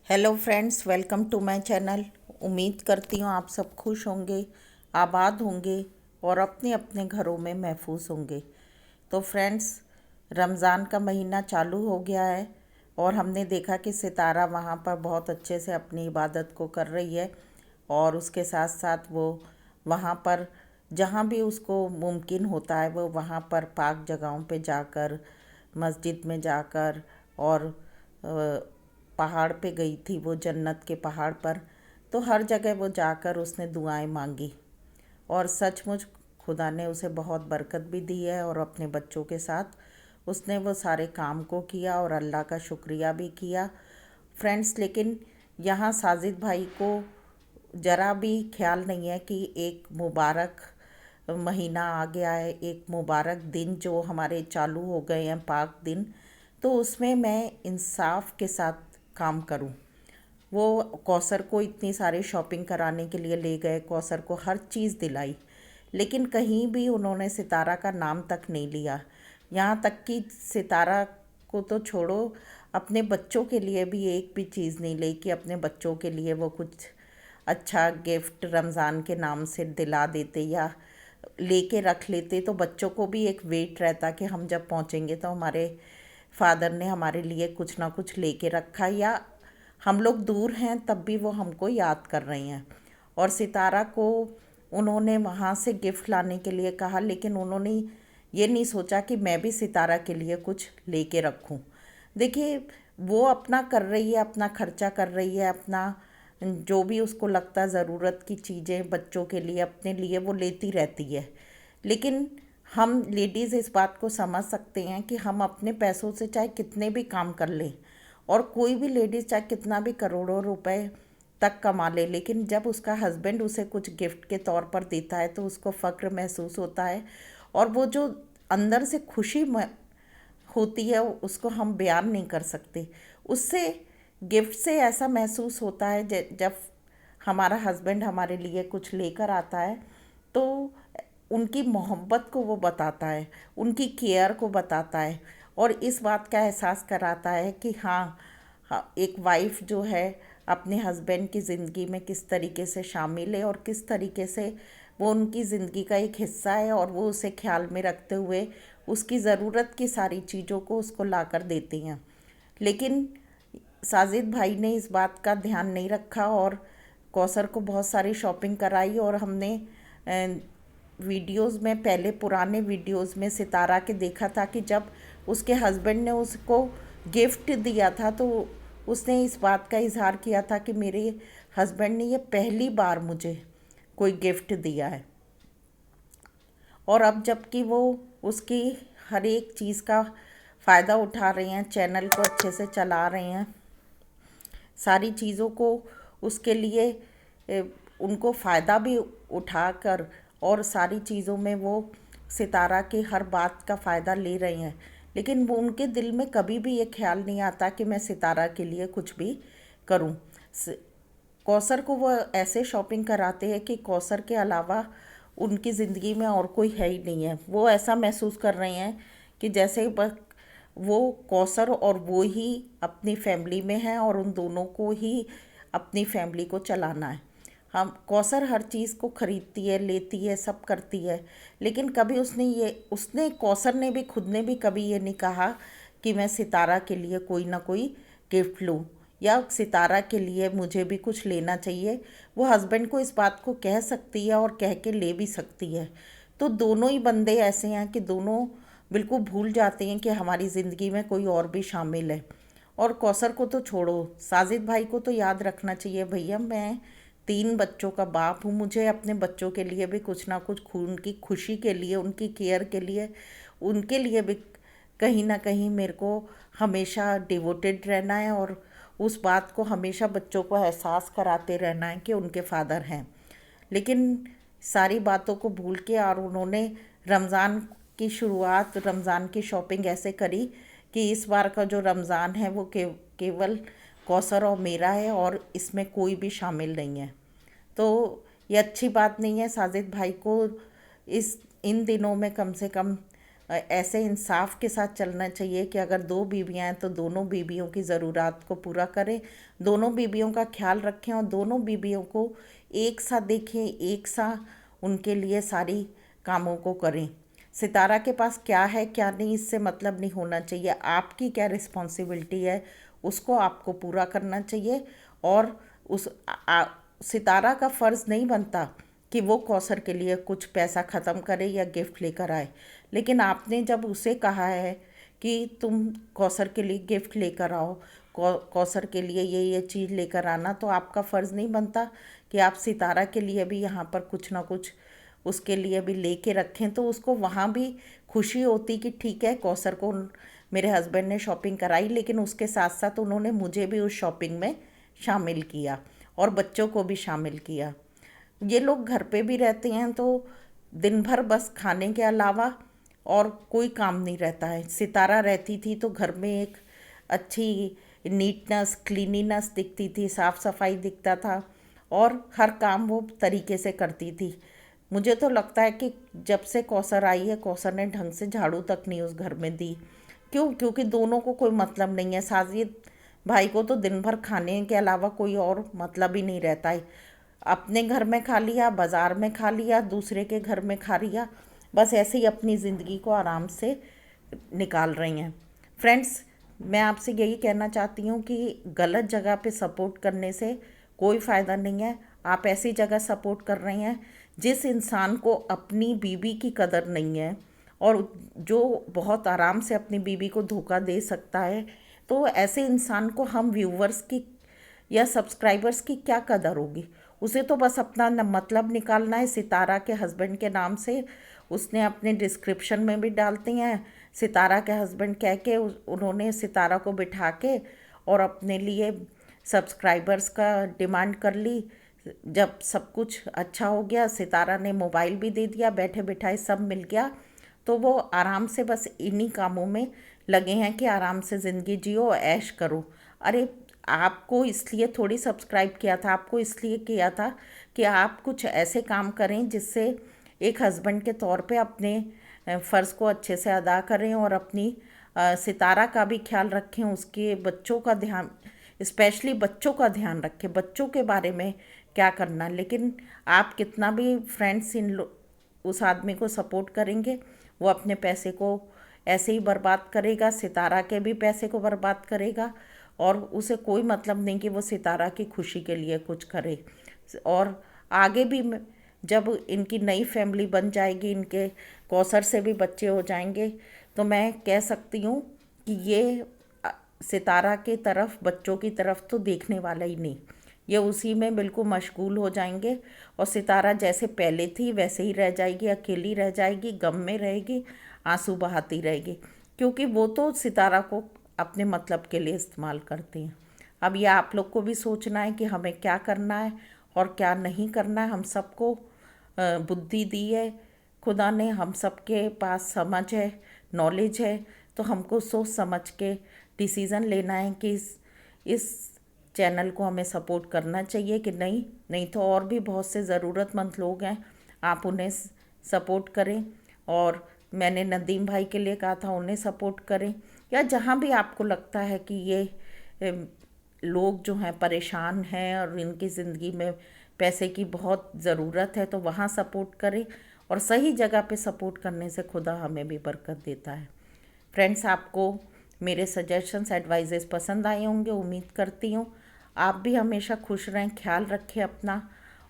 Hello friends, welcome to my channel. उम्मीद करती हूँ आप सब खुश होंगे, आबाद होंगे और अपने अपने घरों में महफूज होंगे। तो फ्रेंड्स, रमज़ान का महीना चालू हो गया है और हमने देखा कि सितारा वहाँ पर बहुत अच्छे से अपनी इबादत को कर रही है और उसके साथ साथ वो वहाँ पर जहाँ भी उसको मुमकिन होता है वो वहाँ पर पाक जगहों पे जाकर, मस्जिद में जाकर और पहाड़ पे गई थी, वो जन्नत के पहाड़ पर। तो हर जगह वो जाकर उसने दुआएं मांगी और सचमुच खुदा ने उसे बहुत बरकत भी दी है और अपने बच्चों के साथ उसने वो सारे काम को किया और अल्लाह का शुक्रिया भी किया। फ्रेंड्स, लेकिन यहाँ साजिद भाई को ज़रा भी ख्याल नहीं है कि एक मुबारक महीना आ गया है, एक मुबारक दिन जो हमारे चालू हो गए हैं, पाक दिन। तो उसमें मैं इंसाफ के साथ काम करूं। वो कौसर को इतनी सारी शॉपिंग कराने के लिए ले गए, कौसर को हर चीज़ दिलाई, लेकिन कहीं भी उन्होंने सितारा का नाम तक नहीं लिया। यहाँ तक कि सितारा को तो छोड़ो, अपने बच्चों के लिए भी एक भी चीज़ नहीं ली कि अपने बच्चों के लिए वो कुछ अच्छा गिफ्ट रमज़ान के नाम से दिला देते या लेके रख लेते, तो बच्चों को भी एक वेट रहता कि हम जब पहुँचेंगे तो हमारे फादर ने हमारे लिए कुछ ना कुछ लेके रखा, या हम लोग दूर हैं तब भी वो हमको याद कर रहे हैं। और सितारा को उन्होंने वहाँ से गिफ्ट लाने के लिए कहा, लेकिन उन्होंने ये नहीं सोचा कि मैं भी सितारा के लिए कुछ लेके रखूं। देखिए, वो अपना कर रही है, अपना खर्चा कर रही है, अपना जो भी उसको लगता ज़रूरत की चीज़ें बच्चों के लिए, अपने लिए वो लेती रहती है। लेकिन हम लेडीज़ इस बात को समझ सकते हैं कि हम अपने पैसों से चाहे कितने भी काम कर लें, और कोई भी लेडीज़ चाहे कितना भी करोड़ों रुपए तक कमा ले, लेकिन जब उसका हस्बैंड उसे कुछ गिफ्ट के तौर पर देता है तो उसको फ़क्र महसूस होता है। और वो जो अंदर से खुशी होती है उसको हम बयान नहीं कर सकते। उससे गिफ्ट से ऐसा महसूस होता है जब हमारा हस्बैंड हमारे लिए कुछ लेकर आता है तो उनकी मोहब्बत को वो बताता है, उनकी केयर को बताता है और इस बात का एहसास कराता है कि हाँ, हाँ, एक वाइफ जो है अपने हस्बैंड की ज़िंदगी में किस तरीके से शामिल है और किस तरीके से वो उनकी ज़िंदगी का एक हिस्सा है और वो उसे ख्याल में रखते हुए उसकी ज़रूरत की सारी चीज़ों को उसको ला कर देती हैं। लेकिन साजिद भाई ने इस बात का ध्यान नहीं रखा और कौसर को बहुत सारी शॉपिंग कराई। और हमने वीडियोस में, पहले पुराने वीडियोस में सितारा के देखा था कि जब उसके हस्बैंड ने उसको गिफ्ट दिया था तो उसने इस बात का इजहार किया था कि मेरे हस्बैंड ने ये पहली बार मुझे कोई गिफ्ट दिया है। और अब जबकि वो उसकी हर एक चीज़ का फ़ायदा उठा रहे हैं, चैनल को अच्छे से चला रहे हैं, सारी चीज़ों को उसके लिए उनको फ़ायदा भी उठाकर और सारी चीज़ों में वो सितारा की हर बात का फ़ायदा ले रहे हैं, लेकिन वो उनके दिल में कभी भी ये ख्याल नहीं आता कि मैं सितारा के लिए कुछ भी करूं। कौसर को वो ऐसे शॉपिंग कराते हैं कि कौसर के अलावा उनकी ज़िंदगी में और कोई है ही नहीं है। वो ऐसा महसूस कर रहे हैं कि जैसे बस वो कौसर और वो ही अपनी फैमिली में हैं और उन दोनों को ही अपनी फैमिली को चलाना है। हम कौसर हर चीज़ को खरीदती है, लेती है, सब करती है, लेकिन कभी उसने कौसर ने भी, खुद ने भी कभी ये नहीं कहा कि मैं सितारा के लिए कोई ना कोई गिफ्ट लूँ या सितारा के लिए मुझे भी कुछ लेना चाहिए। वो हस्बैंड को इस बात को कह सकती है और कह के ले भी सकती है। तो दोनों ही बंदे ऐसे हैं कि दोनों बिल्कुल भूल जाते हैं कि हमारी ज़िंदगी में कोई और भी शामिल है। और कौसर को तो छोड़ो, साजिद भाई को तो याद रखना चाहिए, भैया मैं 3 बच्चों का बाप हूँ, मुझे अपने बच्चों के लिए भी कुछ ना कुछ, उनकी खुशी के लिए, उनकी केयर के लिए, उनके लिए भी कहीं ना कहीं मेरे को हमेशा डिवोटेड रहना है और उस बात को हमेशा बच्चों को एहसास कराते रहना है कि उनके फादर हैं। लेकिन सारी बातों को भूल के और उन्होंने रमज़ान की शुरुआत, रमज़ान की शॉपिंग ऐसे करी कि इस बार का जो रमज़ान है वो केवल कौसर और मेरा है और इसमें कोई भी शामिल नहीं है। तो ये अच्छी बात नहीं है। साजिद भाई को इस इन दिनों में कम से कम ऐसे इंसाफ के साथ चलना चाहिए कि अगर दो बीवियां हैं तो दोनों बीवियों की ज़रूरात को पूरा करें, दोनों बीवियों का ख्याल रखें और दोनों बीवियों को एक सा देखें, एक सा उनके लिए सारी कामों को करें। सितारा के पास क्या है क्या नहीं इससे मतलब नहीं होना चाहिए, आपकी क्या रिस्पॉन्सिबिलिटी है उसको आपको पूरा करना चाहिए। और उस सितारा का फ़र्ज़ नहीं बनता कि वो कौसर के लिए कुछ पैसा ख़त्म करे या गिफ्ट लेकर आए, लेकिन आपने जब उसे कहा है कि तुम कौसर के लिए गिफ्ट लेकर आओ, कौसर के लिए ये चीज़ लेकर आना, तो आपका फ़र्ज़ नहीं बनता कि आप सितारा के लिए भी यहाँ पर कुछ ना कुछ उसके लिए भी लेके रखें। तो उसको वहाँ भी खुशी होती कि ठीक है, कौसर को मेरे हस्बैंड ने शॉपिंग कराई, लेकिन उसके साथ साथ उन्होंने मुझे भी उस शॉपिंग में शामिल किया और बच्चों को भी शामिल किया। ये लोग घर पे भी रहते हैं तो दिन भर बस खाने के अलावा और कोई काम नहीं रहता है। सितारा रहती थी तो घर में एक अच्छी नीटनेस, क्लीनिनेस दिखती थी, साफ़ सफाई दिखता था और हर काम वो तरीके से करती थी। मुझे तो लगता है कि जब से कौसर आई है, कौसर ने ढंग से झाड़ू तक नहीं उस घर में दी। क्यों? क्योंकि दोनों को कोई मतलब नहीं है। साजिद भाई को तो दिन भर खाने के अलावा कोई और मतलब ही नहीं रहता है। अपने घर में खा लिया, बाज़ार में खा लिया, दूसरे के घर में खा लिया, बस ऐसे ही अपनी ज़िंदगी को आराम से निकाल रही हैं। फ्रेंड्स, मैं आपसे यही कहना चाहती हूँ कि गलत जगह पे सपोर्ट करने से कोई फ़ायदा नहीं है। आप ऐसी जगह सपोर्ट कर रहे हैं जिस इंसान को अपनी बीवी की कदर नहीं है और जो बहुत आराम से अपनी बीवी को धोखा दे सकता है। तो ऐसे इंसान को हम व्यूवर्स की या सब्सक्राइबर्स की क्या कदर होगी? उसे तो बस अपना मतलब निकालना है। सितारा के हस्बैंड के नाम से उसने अपने डिस्क्रिप्शन में भी डालते हैं, सितारा के हस्बैंड कह के उन्होंने सितारा को बिठा के और अपने लिए सब्सक्राइबर्स का डिमांड कर ली। जब सब कुछ अच्छा हो गया, सितारा ने मोबाइल भी दे दिया, बैठे बिठाए सब मिल गया, तो वो आराम से बस इन्हीं कामों में लगे हैं कि आराम से ज़िंदगी जियो, ऐश करो। अरे आपको इसलिए थोड़ी सब्सक्राइब किया था, आपको इसलिए किया था कि आप कुछ ऐसे काम करें जिससे एक हस्बैंड के तौर पे अपने फ़र्ज़ को अच्छे से अदा करें और अपनी सितारा का भी ख्याल रखें, उसके बच्चों का ध्यान, स्पेशली बच्चों का ध्यान रखें, बच्चों के बारे में क्या करना। लेकिन आप कितना भी फ्रेंड्स उस आदमी को सपोर्ट करेंगे, वो अपने पैसे को ऐसे ही बर्बाद करेगा, सितारा के भी पैसे को बर्बाद करेगा और उसे कोई मतलब नहीं कि वो सितारा की खुशी के लिए कुछ करे। और आगे भी जब इनकी नई फैमिली बन जाएगी, इनके कौसर से भी बच्चे हो जाएंगे, तो मैं कह सकती हूँ कि ये सितारा की तरफ, बच्चों की तरफ तो देखने वाला ही नहीं। ये उसी में बिल्कुल मशगूल हो जाएंगे और सितारा जैसे पहले थी वैसे ही रह जाएगी, अकेली रह जाएगी, गम में रहेगी, आंसू बहाती रहेगी, क्योंकि वो तो सितारा को अपने मतलब के लिए इस्तेमाल करते हैं। अब ये आप लोग को भी सोचना है कि हमें क्या करना है और क्या नहीं करना है। हम सबको बुद्धि दी है खुदा ने, हम सबके पास समझ है, नॉलेज है, तो हमको सोच समझ के डिसीज़न लेना है कि इस चैनल को हमें सपोर्ट करना चाहिए कि नहीं। नहीं तो और भी बहुत से ज़रूरतमंद लोग हैं, आप उन्हें सपोर्ट करें। और मैंने नदीम भाई के लिए कहा था, उन्हें सपोर्ट करें, या जहाँ भी आपको लगता है कि ये लोग जो हैं परेशान हैं और इनकी ज़िंदगी में पैसे की बहुत ज़रूरत है, तो वहाँ सपोर्ट करें। और सही जगह पे सपोर्ट करने से खुदा हमें भी बरकत देता है। फ्रेंड्स, आपको मेरे सजेशंस, एडवाइजेस पसंद आए होंगे, उम्मीद करती हूँ। आप भी हमेशा खुश रहें, ख्याल रखें अपना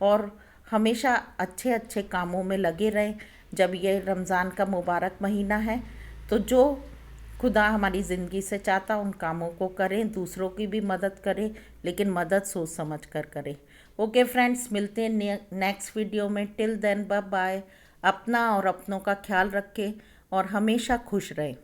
और हमेशा अच्छे अच्छे कामों में लगे रहें। जब ये रमज़ान का मुबारक महीना है तो जो खुदा हमारी ज़िंदगी से चाहता उन कामों को करें, दूसरों की भी मदद करें, लेकिन मदद सोच समझ कर करें। ओके फ्रेंड्स, मिलते हैं नेक्स्ट वीडियो में। Till then bye bye. अपना और अपनों का ख्याल रखें और हमेशा खुश रहें।